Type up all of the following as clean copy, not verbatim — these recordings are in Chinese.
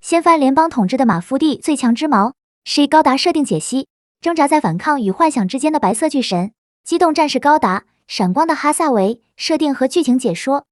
掀翻联邦统治的马夫蒂最强之矛，是高达设定解析。挣扎在反抗与幻想之间的白色巨神，机动战士高达，闪光的哈萨维，设定和剧情解说。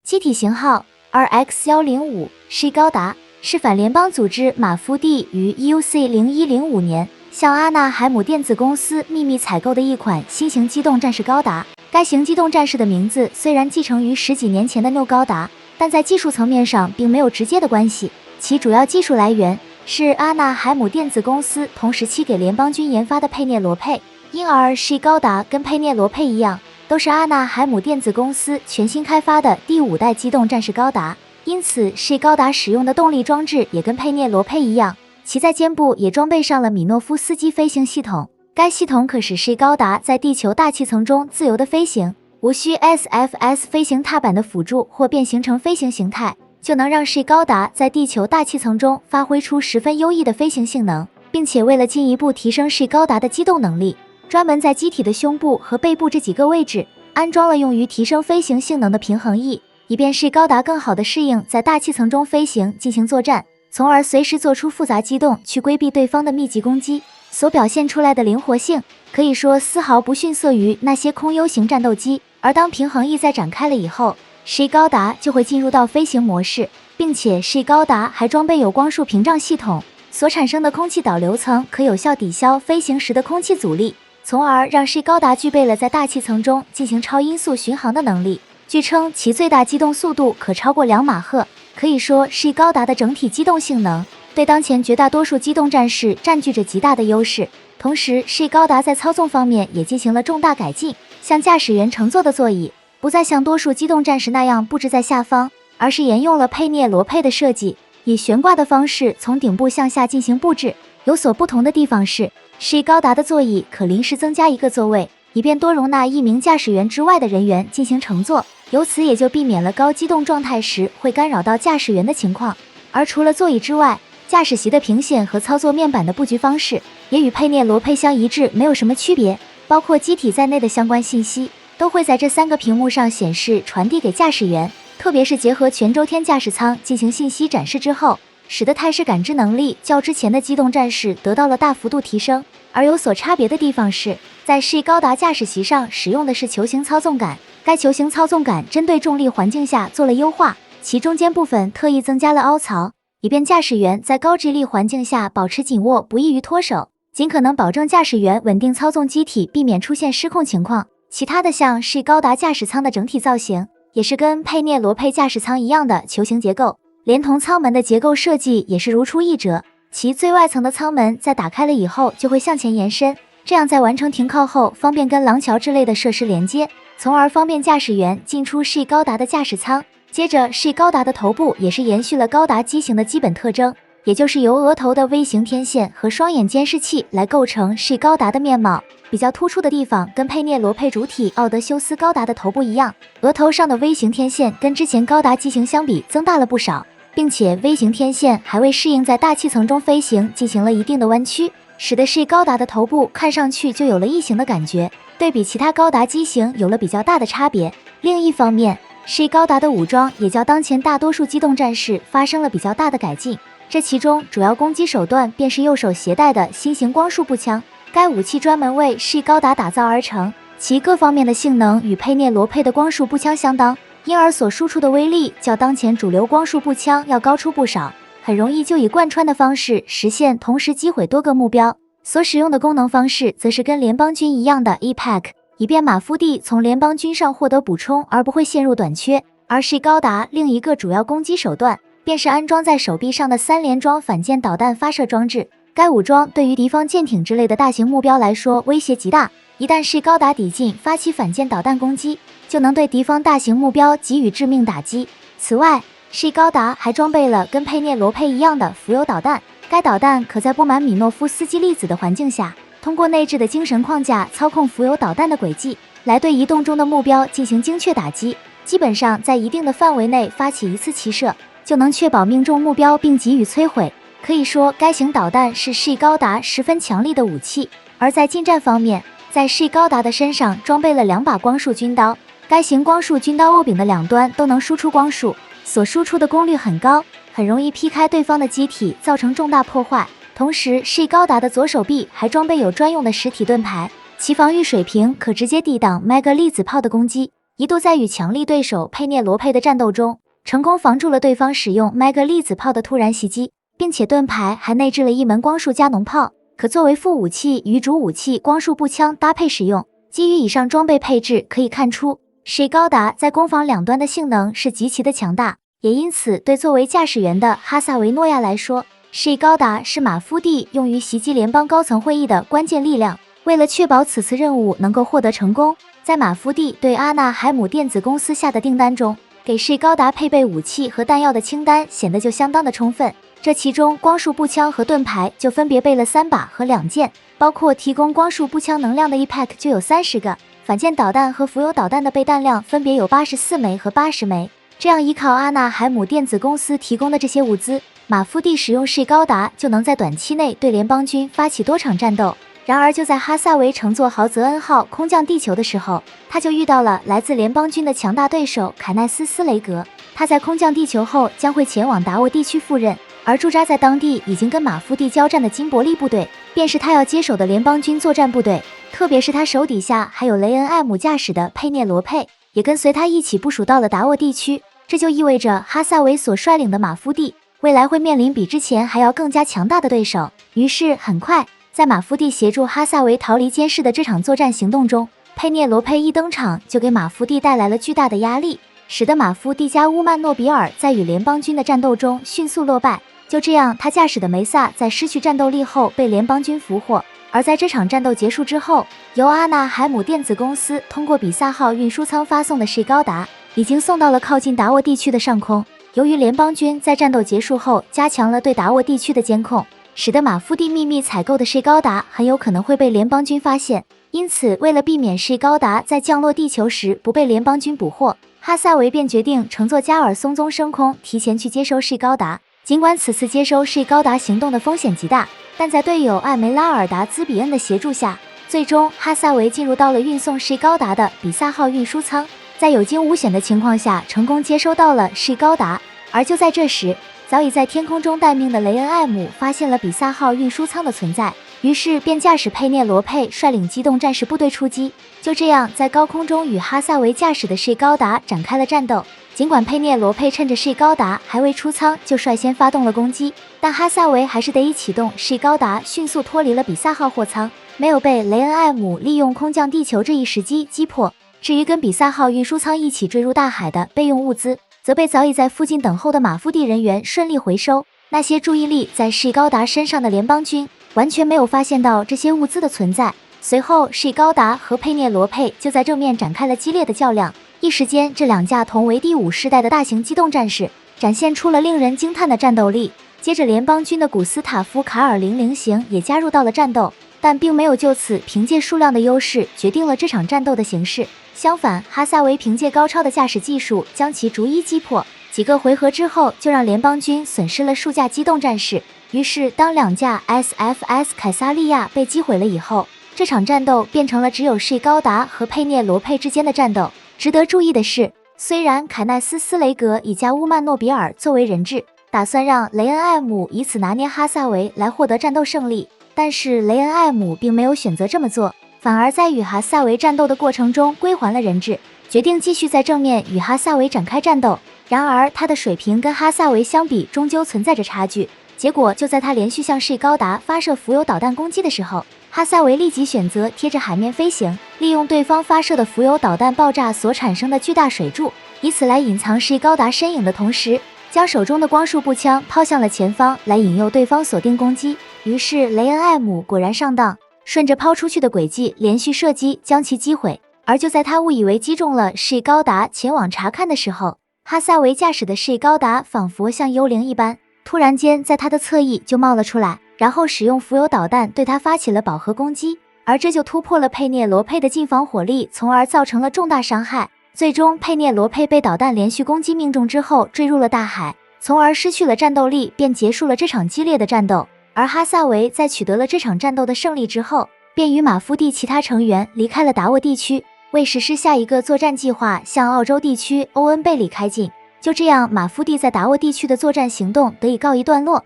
机体型号 RX-105，是高达，是反联邦组织马夫蒂于 EUC-0105年向阿纳海姆电子公司秘密采购的一款新型机动战士高达。该型机动战士的名字虽然继承于十几年前的 NO 高达，但在技术层面上并没有直接的关系。其主要技术来源是阿纳海姆电子公司同时期给联邦军研发的佩涅罗佩，因而是高达跟佩涅罗佩一样，都是阿纳海姆电子公司全新开发的第5代机动战士高达。因此是高达使用的动力装置也跟佩涅罗佩一样，其在肩部也装备上了米诺夫斯基飞行系统。该系统可使是高达在地球大气层中自由的飞行，无需 SFS 飞行踏板的辅助或变形成飞行形态，就能让是高达在地球大气层中发挥出十分优异的飞行性能，并且为了进一步提升是高达的机动能力，专门在机体的胸部和背部这几个位置安装了用于提升飞行性能的平衡翼，以便是高达更好地适应在大气层中飞行进行作战，从而随时做出复杂机动去规避对方的密集攻击。所表现出来的灵活性可以说丝毫不逊色于那些空 U 型战斗机，而当平衡翼在展开了以后，是高达就会进入到飞行模式，并且是高达还装备有光束屏障系统，所产生的空气导流层可有效抵消飞行时的空气阻力，从而让是高达具备了在大气层中进行超音速巡航的能力。据称其最大机动速度可超过2马赫，可以说是高达的整体机动性能对当前绝大多数机动战士占据着极大的优势。同时是高达在操纵方面也进行了重大改进，像驾驶员乘坐的座椅不再像多数机动战士那样布置在下方，而是沿用了佩涅罗佩的设计，以悬挂的方式从顶部向下进行布置。有所不同的地方是高达的座椅可临时增加一个座位，以便多容纳一名驾驶员之外的人员进行乘坐，由此也就避免了高机动状态时会干扰到驾驶员的情况。而除了座椅之外，驾驶席的屏显和操作面板的布局方式也与佩涅罗佩相一致，没有什么区别，包括机体在内的相关信息都会在这3个屏幕上显示传递给驾驶员，特别是结合全周天驾驶舱进行信息展示之后，使得态势感知能力较之前的机动战士得到了大幅度提升。而有所差别的地方是，在是高达驾驶席上使用的是球形操纵杆，该球形操纵杆针对重力环境下做了优化，其中间部分特意增加了凹槽，以便驾驶员在高直力环境下保持紧握，不易于脱手，尽可能保证驾驶员稳定操纵机体，避免出现失控情况。其他的像是高达驾驶舱的整体造型也是跟佩涅罗佩驾驶舱一样的球形结构，连同舱门的结构设计也是如出一辙，其最外层的舱门在打开了以后就会向前延伸，这样在完成停靠后方便跟廊桥之类的设施连接，从而方便驾驶员进出是高达的驾驶舱。接着是高达的头部也是延续了高达机型的基本特征，也就是由额头的 V 型天线和双眼监视器来构成是高达的面貌。比较突出的地方跟佩涅罗佩主体奥德修斯高达的头部一样，额头上的 V 型天线跟之前高达机型相比增大了不少，并且 V 型天线还为适应在大气层中飞行进行了一定的弯曲，使得是高达的头部看上去就有了异形的感觉，对比其他高达机型有了比较大的差别。另一方面，是高达的武装也较当前大多数机动战士发生了比较大的改进，这其中主要攻击手段便是右手携带的新型光束步枪，该武器专门为是高达打造而成，其各方面的性能与佩涅罗佩的光束步枪相当，因而所输出的威力较当前主流光束步枪要高出不少，很容易就以贯穿的方式实现同时击毁多个目标。所使用的功能方式则是跟联邦军一样的 EPAC，以便马夫蒂从联邦军上获得补充而不会陷入短缺。而是高达另一个主要攻击手段便是安装在手臂上的3连装反舰导弹发射装置，该武装对于敌方舰艇之类的大型目标来说威胁极大，一旦是高达抵近发起反舰导弹攻击，就能对敌方大型目标给予致命打击。此外，是高达还装备了跟佩涅罗佩一样的浮游导弹，该导弹可在布满米诺夫斯基粒子的环境下，通过内置的精神框架操控浮游导弹的轨迹，来对移动中的目标进行精确打击，基本上在一定的范围内发起一次齐射，就能确保命中目标并给予摧毁。可以说该型导弹是高达十分强力的武器。而在近战方面，在高达的身上装备了2把光束军刀，该型光束军刀握柄的两端都能输出光束，所输出的功率很高，很容易劈开对方的机体，造成重大破坏。同时，She高达的左手臂还装备有专用的实体盾牌，其防御水平可直接抵挡 Mega 粒子炮的攻击。一度在与强力对手佩涅罗佩的战斗中，成功防住了对方使用 Mega 粒子炮的突然袭击，并且盾牌还内置了一门光束加农炮，可作为副武器与主武器光束步枪搭配使用。基于以上装备配置可以看出，She高达在攻防两端的性能是极其的强大，也因此对作为驾驶员的哈萨维诺亚来说，She高达是马夫蒂用于袭击联邦高层会议的关键力量。为了确保此次任务能够获得成功，在马夫蒂对阿纳海姆电子公司下的订单中，给She高达配备武器和弹药的清单显得就相当的充分。这其中光束步枪和盾牌就分别备了3把和2件，包括提供光束步枪能量的1pack就有30个，反舰导弹和浮游导弹的备弹量分别有84枚和80枚。这样依靠阿纳海姆电子公司提供的这些物资，马夫蒂使用She高达就能在短期内对联邦军发起多场战斗。然而就在哈萨维乘坐豪泽恩号空降地球的时候，他就遇到了来自联邦军的强大对手凯奈斯·斯雷格。他在空降地球后将会前往达沃地区赴任，而驻扎在当地已经跟马夫蒂交战的金伯利部队，便是他要接手的联邦军作战部队。特别是他手底下还有雷恩·艾姆驾驶的佩涅罗佩，也跟随他一起部署到了达沃地区。这就意味着哈萨维所率领的马夫蒂未来会面临比之前还要更加强大的对手。于是很快，在马夫蒂协助哈萨维逃离监视的这场作战行动中，佩涅罗佩一登场就给马夫蒂带来了巨大的压力，使得马夫蒂加乌曼诺比尔在与联邦军的战斗中迅速落败。就这样，他驾驶的梅萨在失去战斗力后被联邦军俘获。而在这场战斗结束之后，由阿纳海姆电子公司通过比萨号运输舱发送的She高达已经送到了靠近达沃地区的上空。由于联邦军在战斗结束后加强了对达沃地区的监控，使得马夫蒂秘密采购的She高达很有可能会被联邦军发现。因此，为了避免She高达在降落地球时不被联邦军捕获，哈萨维便决定乘坐加尔松宗升空提前去接收She高达。尽管此次接收She高达行动的风险极大，但在队友艾梅拉尔达兹比恩的协助下，最终哈萨维进入到了运送She高达的比萨号运输舱，在有惊无险的情况下成功接收到了She高达。而就在这时，早已在天空中待命的雷恩·艾姆发现了比萨号运输舱的存在，于是便驾驶佩涅罗佩率领机动战士部队出击。就这样，在高空中与哈萨维驾驶的She高达展开了战斗。尽管佩涅罗佩趁着She高达还未出舱就率先发动了攻击，但哈萨维还是得以启动She高达迅速脱离了比萨号货舱，没有被雷恩·艾姆利用空降地球这一时机击破。至于跟比萨号运输舱一起坠入大海的备用物资，则被早已在附近等候的马夫蒂人员顺利回收。那些注意力在She高达身上的联邦军完全没有发现到这些物资的存在。随后She高达和佩涅罗佩就在正面展开了激烈的较量，一时间这两架同为第5世代的大型机动战士展现出了令人惊叹的战斗力。接着联邦军的古斯塔夫卡尔000型也加入到了战斗，但并没有就此凭借数量的优势决定了这场战斗的形势。相反，哈萨维凭借高超的驾驶技术将其逐一击破，几个回合之后就让联邦军损失了数架机动战士。于是当2架 SFS 凯撒利亚被击毁了以后，这场战斗变成了只有She高达和佩涅罗佩之间的战斗。值得注意的是，虽然凯奈斯·斯雷格以加乌曼诺比尔作为人质，打算让雷恩·艾姆以此拿捏哈萨维来获得战斗胜利，但是雷恩·艾姆并没有选择这么做，反而在与哈萨维战斗的过程中归还了人质，决定继续在正面与哈萨维展开战斗。然而他的水平跟哈萨维相比终究存在着差距，结果就在他连续向She高达发射浮游导弹攻击的时候，哈萨维立即选择贴着海面飞行，利用对方发射的浮游导弹爆炸所产生的巨大水柱，以此来隐藏She高达身影的同时，将手中的光束步枪抛向了前方，来引诱对方锁定攻击。于是雷恩·艾姆果然上当，顺着抛出去的轨迹连续射击将其击毁。而就在他误以为击中了She高达前往查看的时候，哈萨维驾驶的She高达仿佛像幽灵一般，突然间在他的侧翼就冒了出来，然后使用浮游导弹对他发起了饱和攻击，而这就突破了佩涅罗佩的近防火力，从而造成了重大伤害。最终佩涅罗佩被导弹连续攻击命中之后坠入了大海，从而失去了战斗力，便结束了这场激烈的战斗。而哈萨维在取得了这场战斗的胜利之后，便与马夫蒂其他成员离开了达沃地区，为实施下一个作战计划向澳洲地区欧恩贝里开进。就这样，马夫蒂在达沃地区的作战行动得以告一段落。